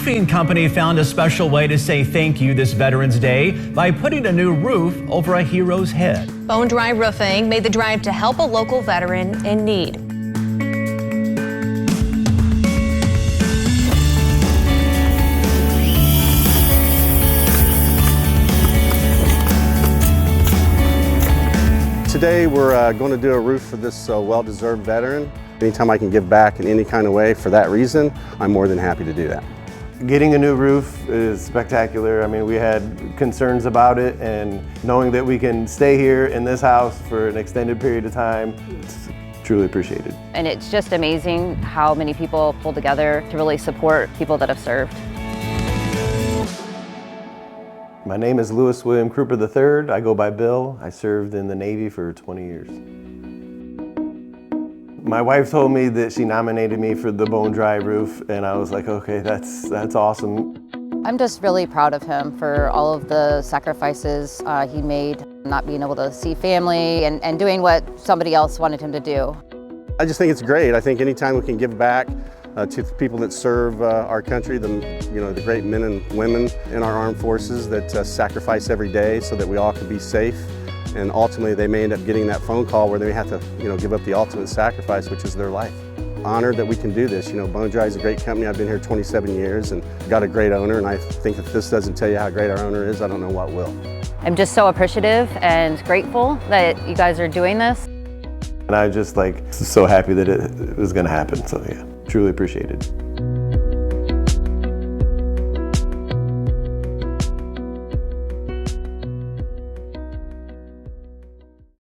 roofing company found a special way to say thank you this Veterans Day by putting a new roof over a hero's head. Bone Dry Roofing made the drive to help a local veteran in need. Today we're going to do a roof for this well-deserved veteran. Anytime I can give back in any kind of way for that reason, I'm more than happy to do that. Getting a new roof is spectacular. I mean, we had concerns about it, and knowing that we can stay here in this house for an extended period of time, it's truly appreciated. And it's just amazing how many people pull together to really support people that have served. My name is Louis William Kruper III. I go by Bill. I served in the Navy for 20 years. My wife told me that she nominated me for the Bone Dry roof, and I was like, okay, that's awesome. I'm just really proud of him for all of the sacrifices he made, not being able to see family and doing what somebody else wanted him to do. I just think it's great. I think anytime we can give back to the people that serve our country, the great men and women in our armed forces that sacrifice every day so that we all can be safe. And ultimately they may end up getting that phone call where they have to give up the ultimate sacrifice, which is their life. Honored that we can do this. Bone Dry is a great company. I've been here 27 years and got a great owner, and I think if this doesn't tell you how great our owner is, I don't know what will. I'm just so appreciative and grateful that you guys are doing this. And I was just so happy that it was going to happen, so yeah, truly appreciated.